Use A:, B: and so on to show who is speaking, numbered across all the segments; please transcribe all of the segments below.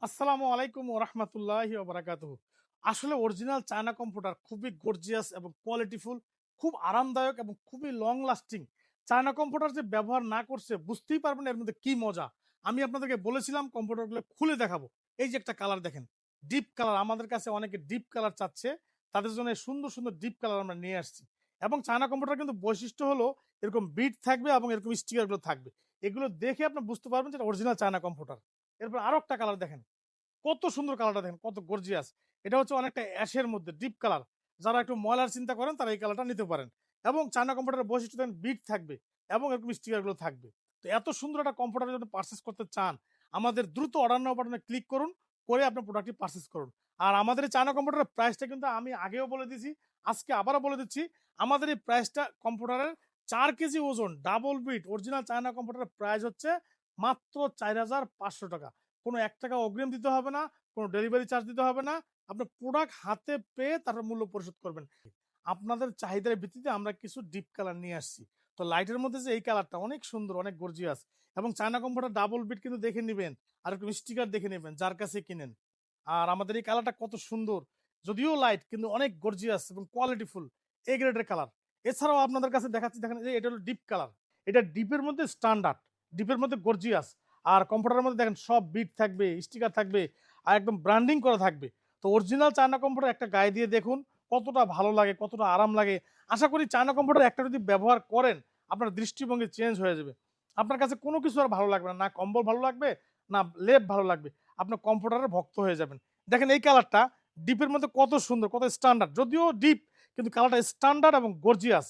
A: আসসালামু আলাইকুম ওয়া রাহমাতুল্লাহি ওয়া বারাকাতুহু। আসলে অরিজিনাল চায়না কম্পিউটার খুবই গর্জিয়াস এবং কোয়ালিটিফুল, খুব আরামদায়ক এবং খুবই লং লাস্টিং। চায়না কম্পিউটার যে ব্যবহার না করছে বুঝতেই পারবেন এর মধ্যে কি মজা। আমি আপনাদেরকে বলেছিলাম কম্পিউটারগুলো খুলে দেখাবো। এই যে একটা কালার দেখেন, ডিপ কালার। আমাদের কাছে অনেকে ডিপ কালার চাচ্ছে, তাদের জন্য এই সুন্দর সুন্দর ডিপ কালার আমরা নিয়ে আসছি। এবং চায়না কম্পিউটার কিন্তু বৈশিষ্ট্য হলো এরকম বিট থাকবে এবং এরকম স্টিকারগুলো থাকবে। এগুলো দেখে আপনি বুঝতে পারবেন যে এটা অরিজিনাল চায়না কম্পিউটার। এরপর আরো একটা কালার দেখেন, কত সুন্দর কালারটা দেখেন, কত গর্জিয়াস। এটা হচ্ছে অনেকটা অ্যাশের মধ্যে ডিপ কালার। যারা একটু ময়লার চিন্তা করেন তারা এই কালারটা নিতে পারেন। এবং চায়না কম্পিউটারের বৈশিষ্ট্য দেখেন, বিট থাকবে এবং এরকম স্টিকারগুলো থাকবে। তো এত সুন্দর একটা কম্পিউটার যদি পারচেস করতে চান, আমাদের দ্রুত অর্ডার নাও বাটনে ক্লিক করুন, করে আপনার প্রোডাক্টটি পারচেস করুন। আর আমাদের এই চায়না কম্পিউটারের প্রাইসটা কিন্তু আমি আগেও বলে দিয়েছি, আজকে আবারও বলে দিচ্ছি। আমাদের এই প্রাইসটা কম্পিউটারের 4 কেজি ওজন ডাবল বিট অরিজিনাল চায়না কম্পিউটারের প্রাইস হচ্ছে মাত্র 4,500 টাকা। কোনো 1 টাকা অগ্রিম দিতে হবে না, কোনো ডেলিভারি চার্জ দিতে হবে না। আপনার প্রোডাক্ট হাতে পেয়ে তারপর মূল্য পরিশোধ করবেন। আপনাদের চাহিদার ভিত্তিতে আমরা কিছু ডিপ কালার নিয়ে আসছি। তো লাইটের মধ্যে যে এই কালারটা অনেক সুন্দর, অনেক গর্জিয়াস। এবং চায়না কম্পিউটার ডাবল বিট কিন্তু দেখে নিবেন, আর একটু স্টিকার দেখে নেবেন যার কাছে কিনেন। আর আমাদের এই কালারটা কত সুন্দর, যদিও লাইট কিন্তু অনেক গর্জিয়াস এবং কোয়ালিটিফুল, এ গ্রেডের কালার। এছাড়াও আপনাদের কাছে দেখাচ্ছি, দেখেন যে এটা হলো ডিপ কালার। এটা ডিপের মধ্যে স্ট্যান্ডার্ড, ডিপের মধ্যে গর্জিয়াস। আর কম্পিউটারের মধ্যে দেখেন সব বিট থাকবে, স্টিকার থাকবে, আর একদম ব্র্যান্ডিং করা থাকবে। তো অরিজিনাল চায়না কম্পিউটার একটা গায়ে দিয়ে দেখুন কতটা ভালো লাগে, কতটা আরাম লাগে। আশা করি চায়না কম্পিউটার একটা যদি ব্যবহার করেন, আপনার দৃষ্টিভঙ্গি চেঞ্জ হয়ে যাবে। আপনার কাছে কোনো কিছু আর ভালো লাগবে না, না কম্বল ভালো লাগবে, না লেপ ভালো লাগবে। আপনার কম্পিউটারের ভক্ত হয়ে যাবেন। দেখেন এই কালারটা ডিপের মধ্যে কত সুন্দর, কত স্ট্যান্ডার্ড। যদিও ডিপ, কিন্তু কালারটা স্ট্যান্ডার্ড এবং গর্জিয়াস।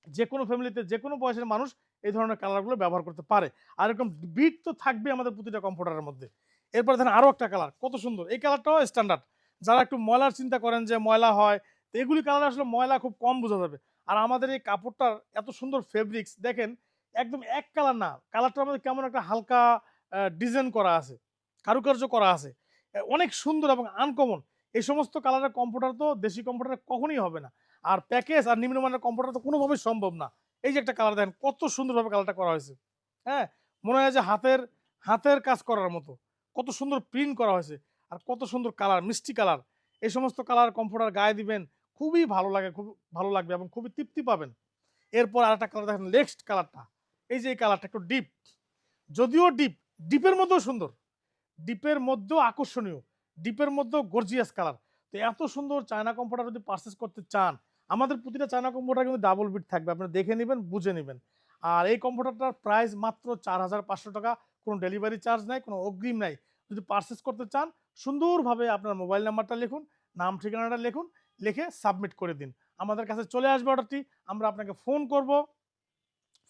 A: যে কোনো ফ্যামিলিতে যে কোনো বয়সের মানুষ এই ধরনের কালারগুলো ব্যবহার করতে পারে। আর এরকম বিট তো থাকবে আমাদের প্রতিটা কম্পিউটারের মধ্যে। এরপর দেখেন আরো একটা কালার কত সুন্দর, এই কালারটাও স্ট্যান্ডার্ড। যারা একটু ময়লার চিন্তা করেন যে ময়লা হয়, তো এগুলি কালার আসলে ময়লা খুব কম বোঝা যাবে। আর আমাদের এই কাপড়টার এত সুন্দর ফেব্রিক্স দেখেন, একদম এক কালার না, কালারটার মধ্যে কেমন একটা হালকা ডিজাইন করা আছে, কারুকার্য করা আছে। অনেক সুন্দর এবং আনকমন। এই সমস্ত কালারের কম্পিউটার তো দেশি কম্পিউটারে কখনোই হবে না। আর প্যাকেজ আর নিম্নমানের কম্পিউটার তো কোনোভাবেই সম্ভব না। এই যে একটা কালার দেখেন, কত সুন্দরভাবে কালারটা করা হয়েছে। হ্যাঁ? মনে হয় যে হাতের হাতের কাজ করার মতো। কত সুন্দর প্রিন্ট করা হয়েছে। আর কত সুন্দর কালার, মিষ্টি কালার। এই সমস্ত কালার কম্পিউটার গায়ে দিবেন, খুবই ভালো লাগে, খুব ভালো লাগবে এবং খুবই তৃপ্তি পাবেন। এরপর আরেকটা কালার দেখেন, নেক্সট কালারটা। এই যে এই কালারটা একটু ডিপ। যদিও ডিপ, ডিপের মধ্যেও সুন্দর। ডিপের মধ্যেও আকর্ষণীয়, ডিপের মধ্যেও গর্জিয়াস কালার। তো এত সুন্দর চায়না কম্পিউটার যদি পারচেস করতে চান, আমাদের প্রতিটা চায়না কম্পিউটার কিন্তু ডাবল বিট থাকবে। আপনারা দেখে নিবেন, বুঝে নিবেন। আর এই কম্পিউটারটার প্রাইস মাত্র 4,500 টাকা। কোনো ডেলিভারি চার্জ নাই, কোনো অগ্রিম নাই। যদি পারচেস করতে চান, সুন্দরভাবে আপনার মোবাইল নাম্বারটা লিখুন, নাম ঠিকানাটা লিখুন, লিখে সাবমিট করে দিন। আমাদের কাছে চলে আসবে অর্ডারটি। আমরা আপনাকে ফোন করব।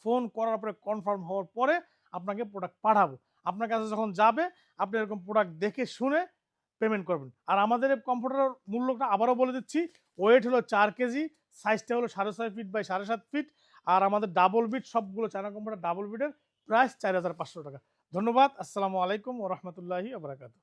A: ফোন করার পরে কনফার্ম হওয়ার পরে আপনাকে প্রোডাক্ট পাঠাবো। আপনার কাছে যখন যাবে, আপনি এরকম প্রোডাক্ট দেখে শুনে পেমেন্ট করবেন। আর আমাদের এই কম্পিউটারের মূল্যটা আবারও বলে দিচ্ছি। ওয়েট হলো 4 কেজি, সাইজটা হলো 6.5 ফিট বাই 7.5 ফিট। আর আমাদের ডাবল বিট, সবগুলো চায়না কম্পিউটার ডাবল বিটের প্রাইস 4,500 টাকা। ধন্যবাদ। আসসালামু আলাইকুম ওয়া রাহমাতুল্লাহি ওয়া বারাকাতুহু।